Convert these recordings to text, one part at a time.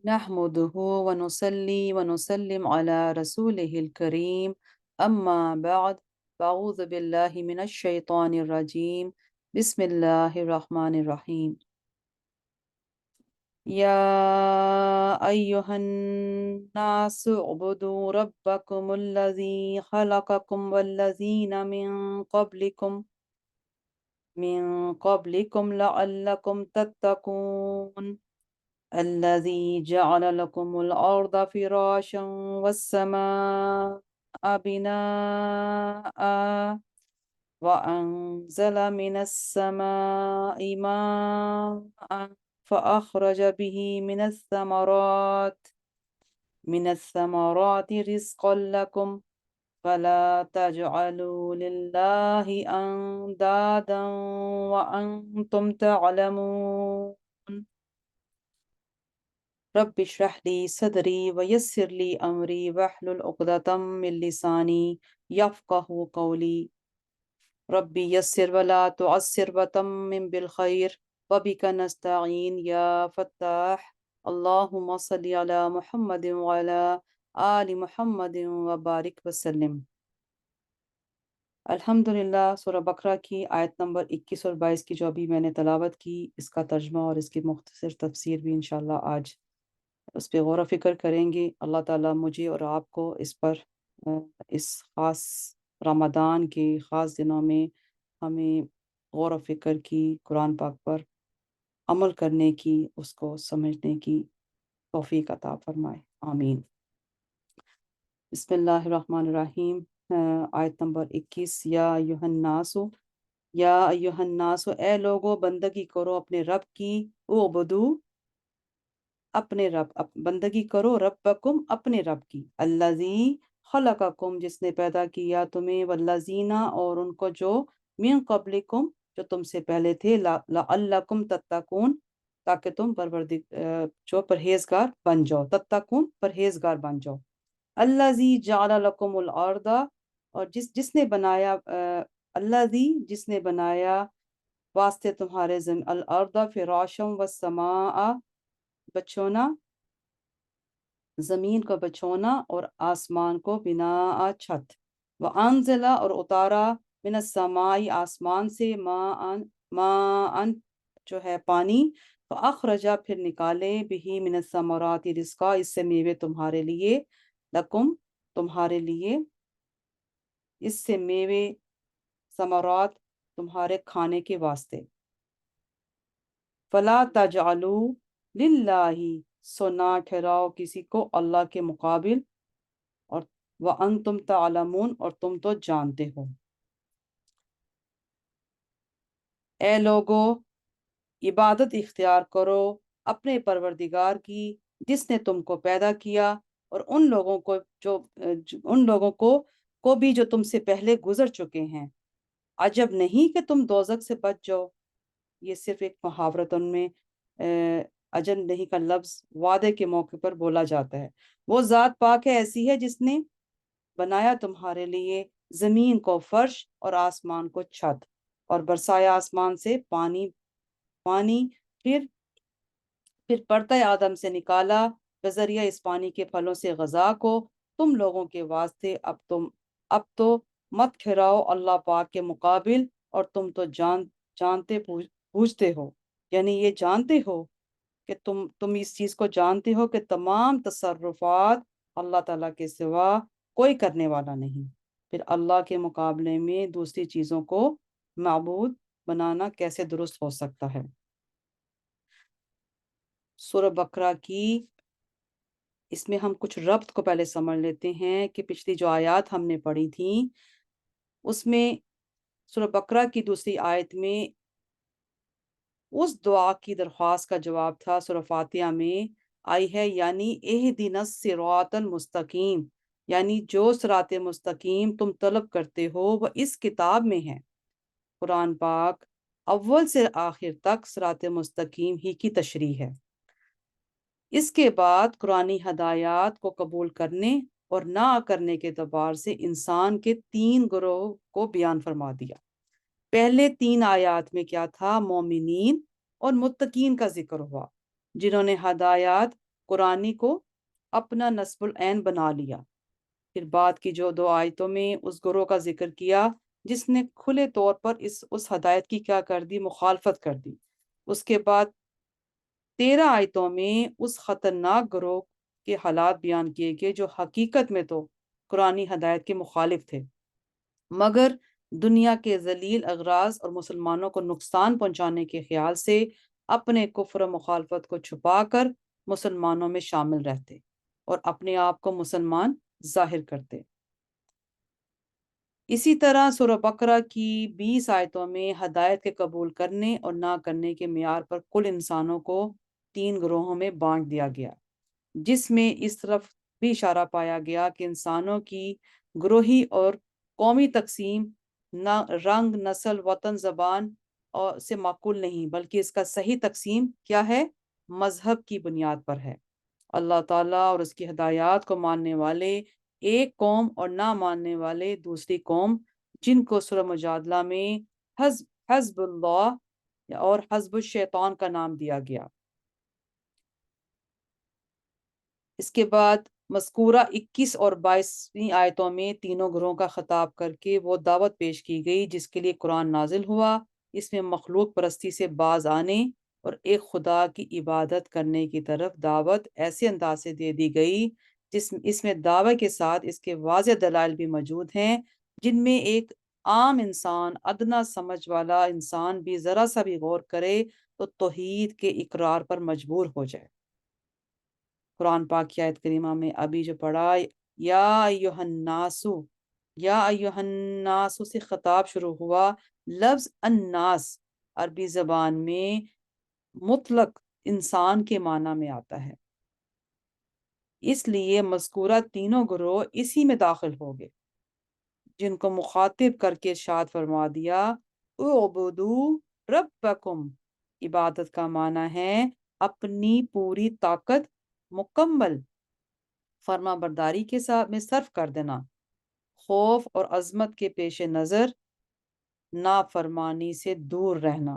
نحمده ونصلي ونسلم على رسوله الكريم أما بعد فأعوذ بالله من الشيطان الرجيم بسم الله الرحمن الرحيم يا أيها الناس اعبدوا ربكم الذي خلقكم والذين من قبلكم لعلكم تتقون الذي جعل لكم الأرض فراشا والسماء بناء وأنزل من السماء ماء فأخرج به من الثمرات رزقا لكم فلا تجعلوا لله أندادا وأنتم تعلمون رب اشرح لي صدري ويسر لي أمري واحلل عقدة من لساني يفقهوا قولي ربي يسر ولا تعسر وتمم بالخير وبك نستعين يا فتاح اللهم صل على محمد وعلى آل محمد وبارك وسلم۔ الحمدللہ سورہ بقرہ کی آیت نمبر 21 اور 22 کی جو ابھی میں نے تلاوت کی، اس کا ترجمہ اور اس کی مختصر تفسیر بھی انشاءاللہ آج اس پہ غور و فکر کریں گے۔ اللہ تعالیٰ مجھے اور آپ کو اس پر اس خاص رمضان کے خاص دنوں میں ہمیں غور و فکر کی، قرآن پاک پر عمل کرنے کی، اس کو سمجھنے کی توفیق عطا فرمائے، آمین۔ بسم اللہ الرحمن الرحیم۔ آیت نمبر 21، یا ایھا الناس، یا ایھا الناس، اے لوگو بندگی کرو اپنے رب کی، اعبدو، اپنے رب، بندگی کرو، ربکم، اپنے رب کی، الذی خلقکم، جس نے پیدا کیا تمہیں، والذین، اور ان کو جو من قبلکم، جو تم سے پہلے تھے، لعلکم تتقون، تاکہ تم جو پرہیزگار بن جاؤ، تتقون، پرہیزگار بن جاؤ۔ الذی جعل لکم الارض، اور جس نے بنایا، الذی، جس نے بنایا واسطے تمہارے الارض فراشا والسماء، بچھونا، زمین کو بچھونا، اور آسمان کو بناء، چھت، وانزل، اور اتارا، من السماء، آسمان سے، ماء، جو ہے پانی، فاخرج، پھر نکالے، بہ، من الثمرات رزقا، اس سے میوے تمہارے لیے، لکم، تمہارے لیے، اس سے میوے، ثمرات، تمہارے کھانے کے واسطے۔ فلا تجعلوا للہ، سو نہ ٹھہراؤ کسی کو اللہ کے مقابل، اور وانتم تعلمون، اور تم تو جانتے ہو۔ اے لوگو، عبادت اختیار کرو اپنے پروردگار کی، جس نے تم کو پیدا کیا، اور ان لوگوں کو بھی جو تم سے پہلے گزر چکے ہیں۔ عجب نہیں کہ تم دوزخ سے بچ جاؤ۔ یہ صرف ایک محاورتن میں عجب نہیں کا لفظ وعدے کے موقع پر بولا جاتا ہے۔ وہ ذات پاک ہے، ایسی ہے جس نے بنایا تمہارے لیے زمین کو فرش اور آسمان کو چھت، اور برسایا آسمان سے پانی، پھر پرتہ آدم سے نکالا بذریعہ اس پانی کے پھلوں سے غذا کو تم لوگوں کے واسطے۔ اب تو مت ٹھہراؤ اللہ پاک کے مقابل، اور تم تو جانتے بوجھتے ہو، یعنی یہ جانتے ہو کہ تم اس چیز کو جانتے ہو کہ تمام تصرفات اللہ تعالیٰ کے سوا کوئی کرنے والا نہیں، پھر اللہ کے مقابلے میں دوسری چیزوں کو معبود بنانا کیسے درست ہو سکتا ہے۔ سورہ بقرہ کی، اس میں ہم کچھ ربط کو پہلے سمجھ لیتے ہیں کہ پچھلی جو آیات ہم نے پڑھی تھیں، اس میں سورہ بقرہ کی دوسری آیت میں اس دعا کی درخواست کا جواب تھا سورہ فاتحہ میں آئی ہے، یعنی اہدنا الصراط المستقیم، یعنی جو صراط مستقیم تم طلب کرتے ہو وہ اس کتاب میں ہے۔ قرآن پاک اول سے آخر تک صراط مستقیم ہی کی تشریح ہے۔ اس کے بعد قرآنی ہدایات کو قبول کرنے اور نہ کرنے کے اعتبار سے انسان کے 3 گروہ کو بیان فرما دیا۔ پہلے 3 آیات میں کیا تھا؟ مومنین اور متقین کا ذکر ہوا، جنہوں نے ہدایات قرآنی کو اپنا نصب العین بنا لیا۔ پھر بعد کی جو 2 آیتوں میں اس گروہ کا ذکر کیا جس نے کھلے طور پر اس ہدایت کی کیا کر دی، مخالفت کر دی۔ اس کے بعد 13 آیتوں میں اس خطرناک گروہ کے حالات بیان کیے گئے جو حقیقت میں تو قرآنی ہدایت کے مخالف تھے، مگر دنیا کے ذلیل اغراض اور مسلمانوں کو نقصان پہنچانے کے خیال سے اپنے کفر و مخالفت کو چھپا کر مسلمانوں میں شامل رہتے اور اپنے آپ کو مسلمان ظاہر کرتے۔ اسی طرح سورہ بقرہ کی 20 آیتوں میں ہدایت کے قبول کرنے اور نہ کرنے کے معیار پر کل انسانوں کو 3 گروہوں میں بانٹ دیا گیا، جس میں اس طرف بھی اشارہ پایا گیا کہ انسانوں کی گروہی اور قومی تقسیم نہ رنگ، نسل، وطن، زبان اور سے معقول نہیں، بلکہ اس کا صحیح تقسیم کیا ہے؟ مذہب کی بنیاد پر ہے۔ اللہ تعالیٰ اور اس کی ہدایات کو ماننے والے ایک قوم اور نہ ماننے والے دوسری قوم، جن کو سورہ مجادلہ میں حزب اللہ اور حزب الشیطان کا نام دیا گیا۔ اس کے بعد مذکورہ 21 اور 22ویں آیتوں میں تینوں گروہوں کا خطاب کر کے وہ دعوت پیش کی گئی جس کے لیے قرآن نازل ہوا۔ اس میں مخلوق پرستی سے باز آنے اور ایک خدا کی عبادت کرنے کی طرف دعوت ایسے انداز سے دے دی گئی اس میں دعوے کے ساتھ اس کے واضح دلائل بھی موجود ہیں، جن میں ایک عام انسان، ادنا سمجھ والا انسان بھی ذرا سا بھی غور کرے تو توحید کے اقرار پر مجبور ہو جائے۔ قرآن پاک کی آیت کریمہ میں ابھی جو پڑھا، یا ایہا الناسو، یا ایہا الناسو سے خطاب شروع ہوا۔ لفظ الناس عربی زبان میں مطلق انسان کے معنی میں آتا ہے، اس لیے مذکورہ تینوں گروہ اسی میں داخل ہو گئے، جن کو مخاطب کر کے ارشاد فرما دیا، اعبدوا ربکم۔ عبادت کا معنی ہے اپنی پوری طاقت، مکمل فرما برداری کے ساتھ میں صرف کر دینا، خوف اور عظمت کے پیش نظر نافرمانی سے دور رہنا۔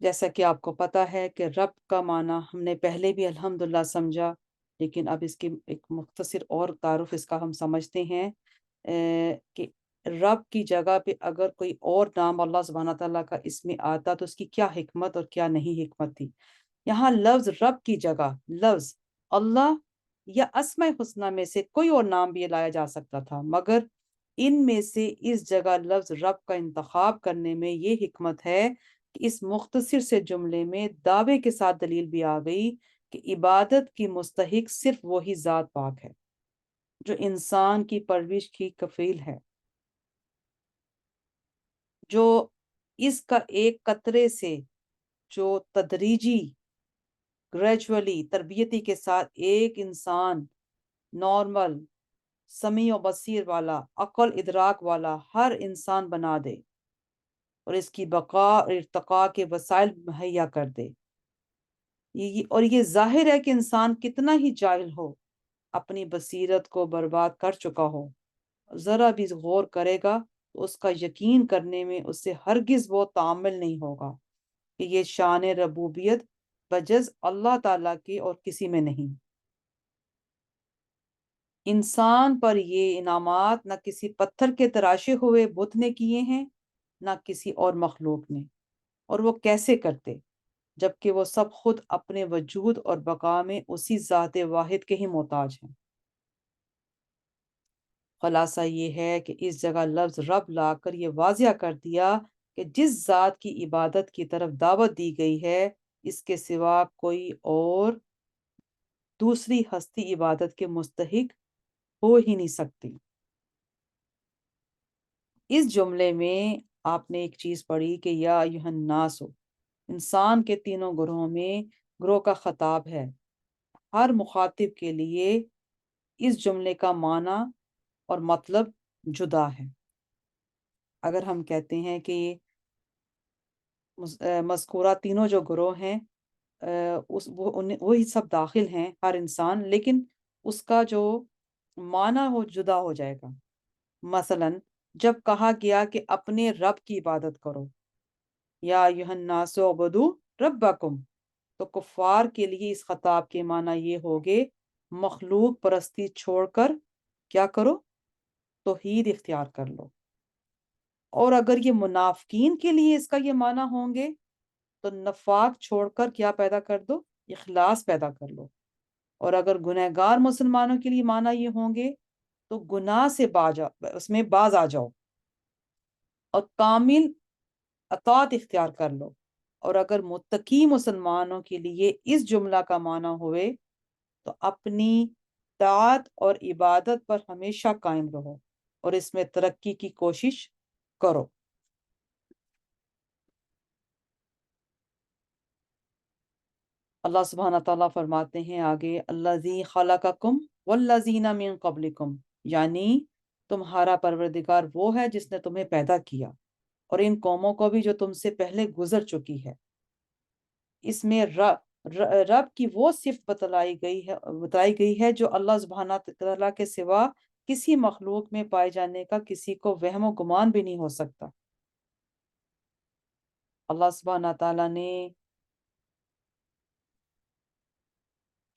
جیسا کہ آپ کو پتہ ہے کہ رب کا معنی ہم نے پہلے بھی الحمدللہ سمجھا، لیکن اب اس کی ایک مختصر اور تعارف اس کا ہم سمجھتے ہیں کہ رب کی جگہ پہ اگر کوئی اور نام اللہ سبحانہ تعالیٰ کا اس میں آتا تو اس کی کیا حکمت اور کیا نہیں حکمت تھی۔ یہاں لفظ رب کی جگہ لفظ اللہ یا اسماء الحسنہ میں سے کوئی اور نام بھی لایا جا سکتا تھا، مگر ان میں سے اس جگہ لفظ رب کا انتخاب کرنے میں یہ حکمت ہے کہ اس مختصر سے جملے میں دعوے کے ساتھ دلیل بھی آ گئی کہ عبادت کی مستحق صرف وہی ذات پاک ہے جو انسان کی پرورش کی کفیل ہے، جو اس کا ایک قطرے سے جو تدریجی گریجولی تربیتی کے ساتھ ایک انسان نارمل، سمیع و بصیر والا، عقل ادراک والا ہر انسان بنا دے اور اس کی بقا اور ارتقاء کے وسائل مہیا کر دے۔ اور یہ ظاہر ہے کہ انسان کتنا ہی جاہل ہو، اپنی بصیرت کو برباد کر چکا ہو، ذرا بھی غور کرے گا تو اس کا یقین کرنے میں اس سے ہرگز وہ تعامل نہیں ہوگا کہ یہ شان ربوبیت بجز اللہ تعالیٰ کی اور کسی میں نہیں۔ انسان پر یہ انعامات نہ کسی پتھر کے تراشے ہوئے بت نے کیے ہیں، نہ کسی اور مخلوق نے، اور وہ کیسے کرتے جبکہ وہ سب خود اپنے وجود اور بقا میں اسی ذات واحد کے ہی محتاج ہیں۔ خلاصہ یہ ہے کہ اس جگہ لفظ رب لا کر یہ واضح کر دیا کہ جس ذات کی عبادت کی طرف دعوت دی گئی ہے اس کے سوا کوئی اور دوسری ہستی عبادت کے مستحق ہو ہی نہیں سکتی۔ اس جملے میں آپ نے ایک چیز پڑھی کہ یا ایھا الناس، انسان کے تینوں گروہوں میں گروہ کا خطاب ہے۔ ہر مخاطب کے لیے اس جملے کا معنی اور مطلب جدا ہے۔ اگر ہم کہتے ہیں کہ مذکورہ تینوں جو گروہ ہیں وہی سب داخل ہیں ہر انسان، لیکن اس کا جو معنی ہو جدا ہو جائے گا۔ مثلا جب کہا گیا کہ اپنے رب کی عبادت کرو، یا ایھا الناس اعبدوا ربکم، تو کفار کے لیے اس خطاب کے معنی یہ ہوگے مخلوق پرستی چھوڑ کر کیا کرو؟ توحید اختیار کر لو۔ اور اگر یہ منافقین کے لیے اس کا یہ معنی ہوں گے تو نفاق چھوڑ کر کیا پیدا کر دو؟ اخلاص پیدا کر لو۔ اور اگر گنہگار مسلمانوں کے لیے معنی یہ ہوں گے تو گناہ سے اس میں باز آ جاؤ اور کامل اطاعت اختیار کر لو۔ اور اگر متقی مسلمانوں کے لیے اس جملہ کا معنی ہوئے تو اپنی طاعت اور عبادت پر ہمیشہ قائم رہو اور اس میں ترقی کی کوشش کرو۔ اللہ سبحانہ تعالیٰ فرماتے ہیں آگے الذی خلقکم والذین من قبلکم، یعنی تمہارا پروردگار وہ ہے جس نے تمہیں پیدا کیا اور ان قوموں کو بھی جو تم سے پہلے گزر چکی ہے۔ اس میں رب کی وہ صفت بتائی گئی ہے جو اللہ سبحانہ تعالیٰ کے سوا کسی مخلوق میں پائے جانے کا کسی کو وہم و گمان بھی نہیں ہو سکتا۔ اللہ سبحانہ تعالیٰ نے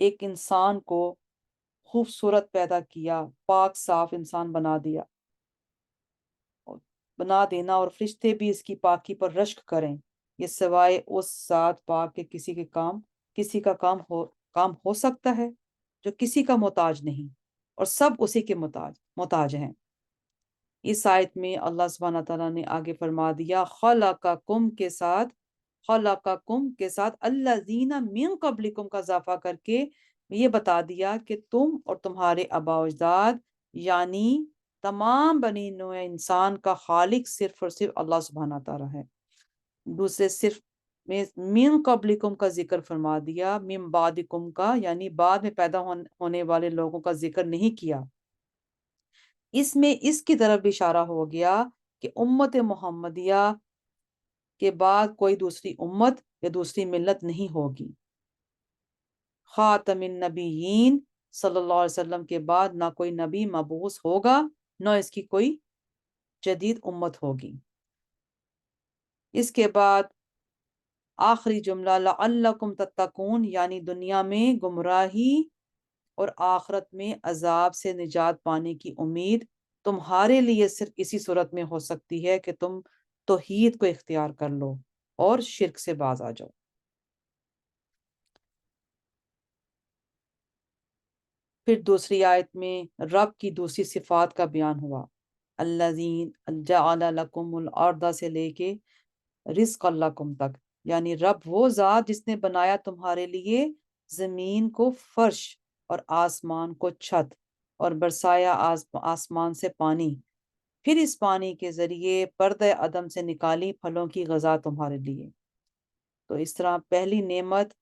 ایک انسان کو خوبصورت پیدا کیا، پاک صاف انسان بنا دینا اور فرشتے بھی اس کی پاکی پر رشک کریں، یہ سوائے اس ذات پاک کے کسی کا کام ہو سکتا ہے جو کسی کا محتاج نہیں، اور سب اسی کے محتاج ہیں۔ اس آیت میں اللہ سبحانہ تعالیٰ نے آگے فرما دیا خلقکم کے ساتھ الذین من قبلکم کا اضافہ کر کے یہ بتا دیا کہ تم اور تمہارے آباء و اجداد یعنی تمام بنی نوع انسان کا خالق صرف اور صرف اللہ سبحانہ تعالیٰ ہے۔ دوسرے صرف میں من قبلکم کا ذکر فرما دیا، من بعدکم کا یعنی بعد میں پیدا ہونے والے لوگوں کا ذکر نہیں کیا۔ اس میں اس کی طرف بھی اشارہ ہو گیا کہ امت محمدیہ کے بعد کوئی دوسری امت یا دوسری ملت نہیں ہوگی۔ خاتم النبیین صلی اللہ علیہ وسلم کے بعد نہ کوئی نبی مبعوث ہوگا نہ اس کی کوئی جدید امت ہوگی۔ اس کے بعد آخری جملہ لعلکم تتقون، یعنی دنیا میں گمراہی اور آخرت میں عذاب سے نجات پانے کی امید تمہارے لیے صرف اسی صورت میں ہو سکتی ہے کہ تم توحید کو اختیار کر لو اور شرک سے باز آ جاؤ۔ پھر دوسری آیت میں رب کی دوسری صفات کا بیان ہوا، الذین جعل لکم الارض سے لے کے رزق لکم تک، یعنی رب وہ ذات جس نے بنایا تمہارے لیے زمین کو فرش اور آسمان کو چھت اور برسایا آسمان سے پانی، پھر اس پانی کے ذریعے پردہ عدم سے نکالی پھلوں کی غذا تمہارے لیے۔ تو اس طرح پہلی نعمت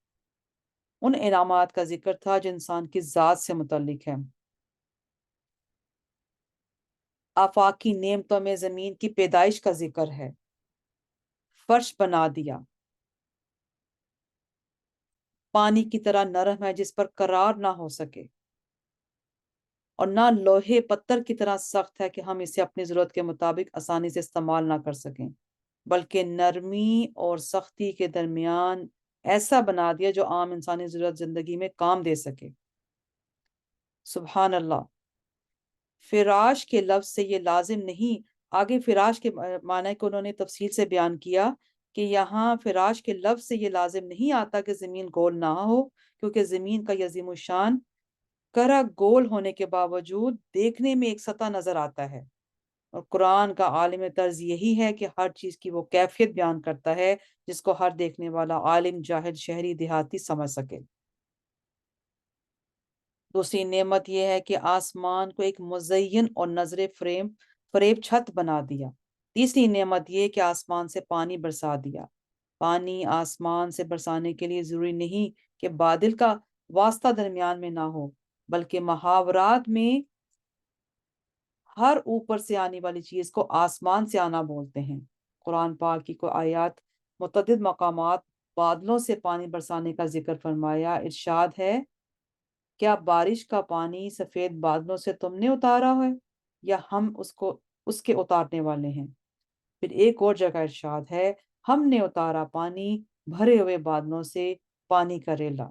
ان انعامات کا ذکر تھا جو انسان کی ذات سے متعلق ہے۔ آفاقی نعمتوں میں زمین کی پیدائش کا ذکر ہے، فرش بنا دیا، پانی کی طرح نرم ہے جس پر قرار نہ ہو سکے، اور نہ لوہے پتھر کی طرح سخت ہے کہ ہم اسے اپنی ضرورت کے مطابق آسانی سے استعمال نہ کر سکیں، بلکہ نرمی اور سختی کے درمیان ایسا بنا دیا جو عام انسانی ضرورت زندگی میں کام دے سکے۔ سبحان اللہ۔ فراش کے لفظ سے یہ لازم نہیں، آگے فراش کے معنی کو انہوں نے تفصیل سے بیان کیا کہ یہاں فراش کے لفظ سے یہ لازم نہیں آتا کہ زمین گول نہ ہو، کیونکہ زمین کا عظیم الشان کرہ گول ہونے کے باوجود دیکھنے میں ایک سطح نظر آتا ہے، اور قرآن کا عالم طرز یہی ہے کہ ہر چیز کی وہ کیفیت بیان کرتا ہے جس کو ہر دیکھنے والا عالم، جاہل، شہری، دیہاتی سمجھ سکے۔ دوسری نعمت یہ ہے کہ آسمان کو ایک مزین اور نظر فریب چھت بنا دیا۔ تیسری نعمت یہ کہ آسمان سے پانی برسا دیا۔ پانی آسمان سے برسانے کے لیے ضروری نہیں کہ بادل کا واسطہ درمیان میں نہ ہو، بلکہ محاورات میں ہر اوپر سے آنے والی چیز کو آسمان سے آنا بولتے ہیں۔ قرآن پاک کی کوئی آیات متعدد مقامات بادلوں سے پانی برسانے کا ذکر فرمایا، ارشاد ہے کیا بارش کا پانی سفید بادلوں سے تم نے اتارا ہے یا ہم اس کے اتارنے والے ہیں؟ پھر ایک اور جگہ ارشاد ہے ہم نے اتارا پانی بھرے ہوئے بادلوں سے پانی کا ریلا۔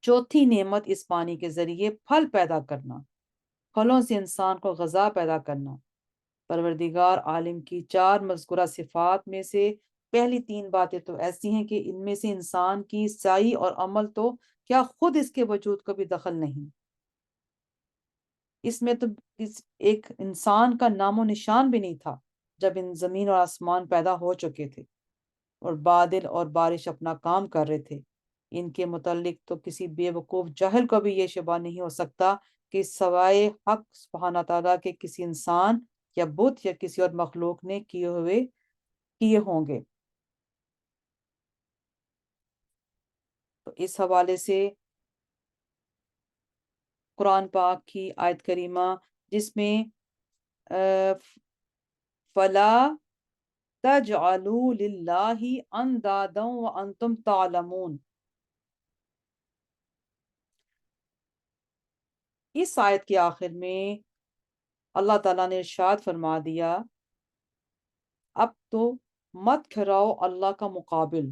چوتھی نعمت اس پانی کے ذریعے پھل پیدا کرنا، پھلوں سے انسان کو غذا پیدا کرنا۔ پروردگار عالم کی چار مذکورہ صفات میں سے پہلی تین باتیں تو ایسی ہیں کہ ان میں سے انسان کی سعی اور عمل تو کیا خود اس کے وجود کو بھی دخل نہیں۔ اس میں تو ایک انسان کا نام و نشان بھی نہیں تھا جب ان زمین اور آسمان پیدا ہو چکے تھے اور بادل اور بارش اپنا کام کر رہے تھے۔ ان کے متعلق تو کسی بے وقوف جاہل کو بھی یہ شبہ نہیں ہو سکتا کہ سوائے حق سبحانہ تعالیٰ کے کسی انسان یا بت یا کسی اور مخلوق نے کیے ہوں گے۔ تو اس حوالے سے قرآن پاک کی آیت کریمہ جس میں فلا تجعلوا للہ اندادا وانتم تعلمون، اس آیت کے آخر میں اللہ تعالیٰ نے ارشاد فرما دیا اب تو مت کھراؤ اللہ کا مقابل،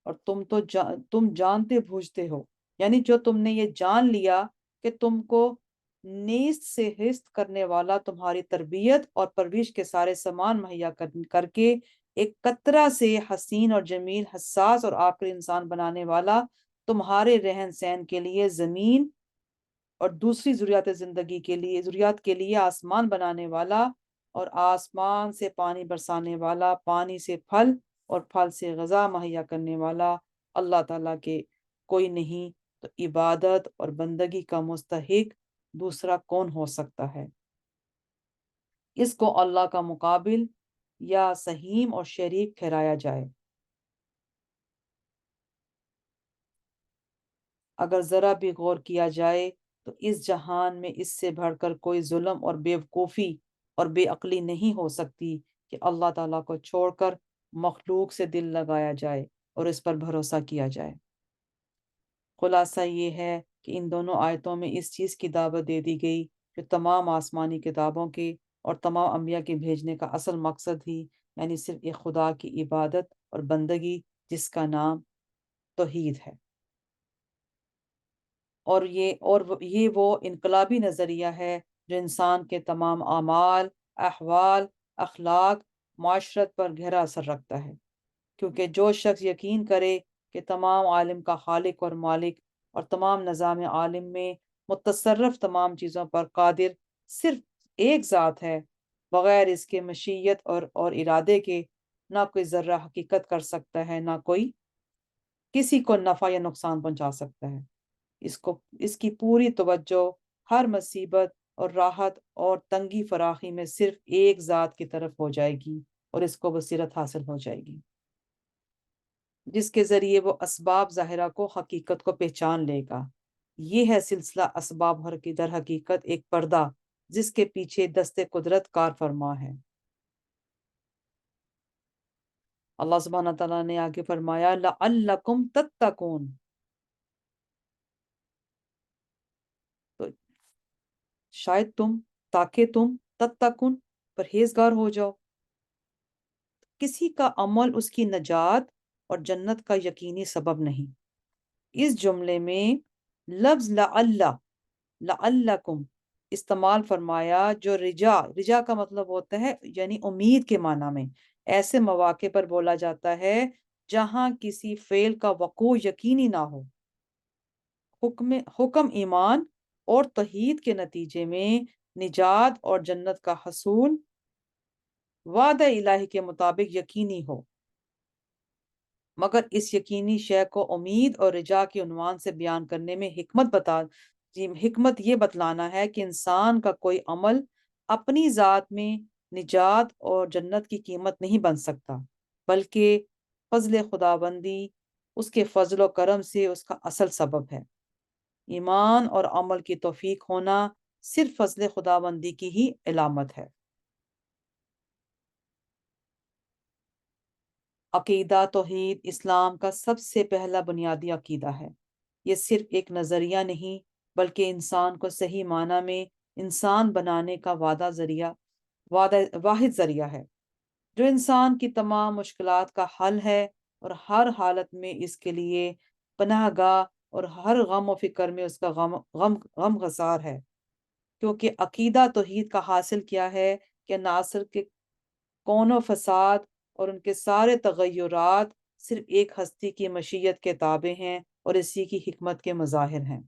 اور تم جانتے بوجھتے ہو، یعنی جو تم نے یہ جان لیا کہ تم کو نیست سے ہست کرنے والا، تمہاری تربیت اور پرورش کے سارے سامان مہیا کر کے ایک قطرہ سے حسین اور جمیل، حساس اور آخری انسان بنانے والا، تمہارے رہن سہن کے لیے زمین اور دوسری ضروریات کے لیے آسمان بنانے والا، اور آسمان سے پانی برسانے والا، پانی سے پھل اور پھل سے غذا مہیا کرنے والا اللہ تعالیٰ کے کوئی نہیں، تو عبادت اور بندگی کا مستحق دوسرا کون ہو سکتا ہے؟ اس کو اللہ کا مقابل یا سہیم اور شریک ٹھہرایا جائے۔ اگر ذرا بھی غور کیا جائے تو اس جہان میں اس سے بڑھ کر کوئی ظلم اور بے وقوفی اور بے عقلی نہیں ہو سکتی کہ اللہ تعالیٰ کو چھوڑ کر مخلوق سے دل لگایا جائے اور اس پر بھروسہ کیا جائے۔ خلاصہ یہ ہے کہ ان دونوں آیتوں میں اس چیز کی دعوت دے دی گئی کہ تمام آسمانی کتابوں کے اور تمام انبیاء کے بھیجنے کا اصل مقصد ہی یعنی صرف ایک خدا کی عبادت اور بندگی جس کا نام توحید ہے، اور یہ وہ انقلابی نظریہ ہے جو انسان کے تمام اعمال، احوال، اخلاق، معاشرت پر گہرا اثر رکھتا ہے، کیونکہ جو شخص یقین کرے کہ تمام عالم کا خالق اور مالک اور تمام نظام عالم میں متصرف تمام چیزوں پر قادر صرف ایک ذات ہے، بغیر اس کے مشیت اور ارادے کے نہ کوئی ذرہ حقیقت کر سکتا ہے، نہ کوئی کسی کو نفع یا نقصان پہنچا سکتا ہے، اس کی پوری توجہ ہر مصیبت اور راحت اور تنگی فراخی میں صرف ایک ذات کی طرف ہو جائے گی، اور اس کو بصیرت حاصل ہو جائے گی جس کے ذریعے وہ اسباب ظاہرہ کو حقیقت کو پہچان لے گا۔ یہ ہے سلسلہ اسباب در حقیقت ایک پردہ جس کے پیچھے دست قدرت کار فرما ہے۔ اللہ سبحانہ تعالیٰ نے آگے فرمایا لعلکم تتقون، تو شاید تاکہ تم تتقون پرہیزگار ہو جاؤ۔ کسی کا عمل اس کی نجات اور جنت کا یقینی سبب نہیں۔ اس جملے میں لفظ لعلکم استعمال فرمایا جو رجا کا مطلب ہوتا ہے یعنی امید کے معنی میں ایسے مواقع پر بولا جاتا ہے جہاں کسی فعل کا وقوع یقینی نہ ہو۔ حکم ایمان اور توحید کے نتیجے میں نجات اور جنت کا حصول وعدہ الہی کے مطابق یقینی ہو، مگر اس یقینی شے کو امید اور رجا کے عنوان سے بیان کرنے میں حکمت یہ بتلانا ہے کہ انسان کا کوئی عمل اپنی ذات میں نجات اور جنت کی قیمت نہیں بن سکتا، بلکہ فضل خداوندی اس کے فضل و کرم سے اس کا اصل سبب ہے۔ ایمان اور عمل کی توفیق ہونا صرف فضل خداوندی کی ہی علامت ہے۔ عقیدہ توحید اسلام کا سب سے پہلا بنیادی عقیدہ ہے۔ یہ صرف ایک نظریہ نہیں بلکہ انسان کو صحیح معنی میں انسان بنانے کا واحد ذریعہ ہے، جو انسان کی تمام مشکلات کا حل ہے اور ہر حالت میں اس کے لیے پناہ گاہ، اور ہر غم و فکر میں اس کا غم گسار ہے، کیونکہ عقیدہ توحید کا حاصل کیا ہے کہ ناصر کے کون و فساد اور ان کے سارے تغیرات صرف ایک ہستی کی مشیت کے تابع ہیں اور اسی کی حکمت کے مظاہر ہیں۔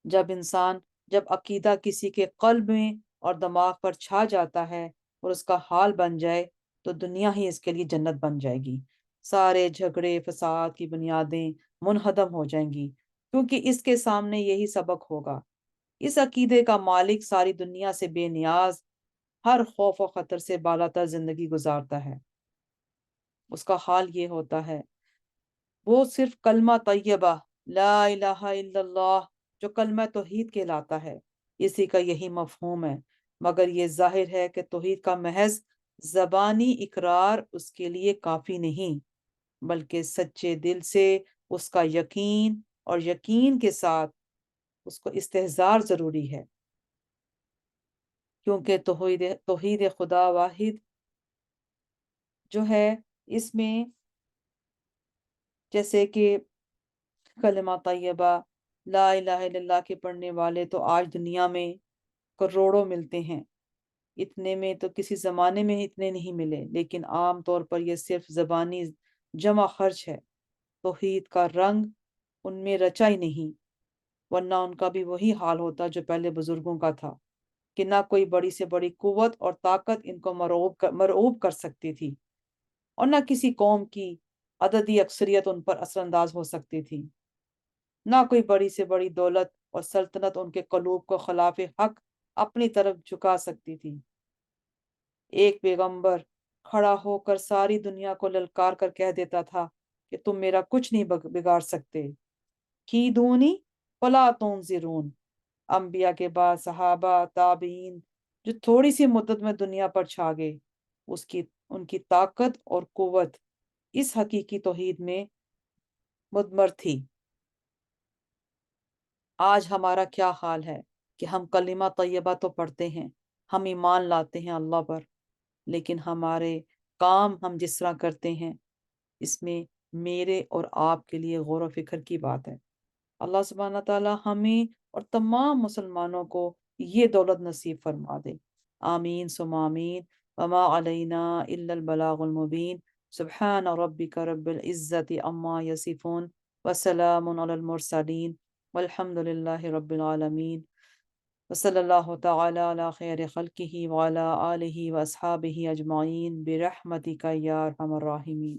جب عقیدہ کسی کے قلب میں اور دماغ پر چھا جاتا ہے اور اس کا حال بن جائے تو دنیا ہی اس کے لیے جنت بن جائے گی، سارے جھگڑے فساد کی بنیادیں منہدم ہو جائیں گی، کیونکہ اس کے سامنے یہی سبق ہوگا۔ اس عقیدے کا مالک ساری دنیا سے بے نیاز، ہر خوف و خطر سے بالاتر زندگی گزارتا ہے۔ اس کا حال یہ ہوتا ہے، وہ صرف کلمہ طیبہ لا الہ الا اللہ، جو کلمہ توحید کہلاتا ہے، اسی کا یہی مفہوم ہے، مگر یہ ظاہر ہے کہ توحید کا محض زبانی اقرار اس کے لیے کافی نہیں، بلکہ سچے دل سے اس کا یقین، اور یقین کے ساتھ اس کو استحضار ضروری ہے، کیونکہ توحید خدا واحد جو ہے، اس میں جیسے کہ کلمہ طیبہ لا الہ الا اللہ کے پڑھنے والے تو آج دنیا میں کروڑوں ملتے ہیں، اتنے میں تو کسی زمانے میں اتنے نہیں ملے، لیکن عام طور پر یہ صرف زبانی جمع خرچ ہے، توحید کا رنگ ان میں رچا ہی نہیں، ورنہ ان کا بھی وہی حال ہوتا جو پہلے بزرگوں کا تھا، کہ نہ کوئی بڑی سے بڑی قوت اور طاقت ان کو مرعوب کر سکتی تھی، اور نہ کسی قوم کی عددی اکثریت ان پر اثر انداز ہو سکتی تھی، نہ کوئی بڑی سے بڑی دولت اور سلطنت ان کے قلوب کو خلاف حق اپنی طرف جھکا سکتی تھی۔ ایک پیغمبر کھڑا ہو کر ساری دنیا کو للکار کر کہہ دیتا تھا کہ تم میرا کچھ نہیں بگاڑ سکتے، کی دونی فلا تنظرون۔ انبیاء کے بعد صحابہ تابعین جو تھوڑی سی مدت میں دنیا پر چھا گئے، ان کی طاقت اور قوت اس حقیقی توحید میں مدمر تھی۔ آج ہمارا کیا حال ہے کہ ہم کلمہ طیبہ تو پڑھتے ہیں، ہم ایمان لاتے ہیں اللہ پر، لیکن ہمارے کام ہم جس طرح کرتے ہیں، اس میں میرے اور آپ کے لیے غور و فکر کی بات ہے۔ اللہ سبحانہ تعالی ہمیں اور تمام مسلمانوں کو یہ دولت نصیب فرما دے، آمین ثم آمین۔ وما علینا الا البلاغ المبین۔ سبحان ربک رب العزت عما یصفون، وسلام علی المرسلین، والحمد للہ رب العالمین، وصلی اللہ تعالی علی خیر خلقہ وعلی آلہ واصحابہ اجمعین برحمتک یا ارحم الراحمین۔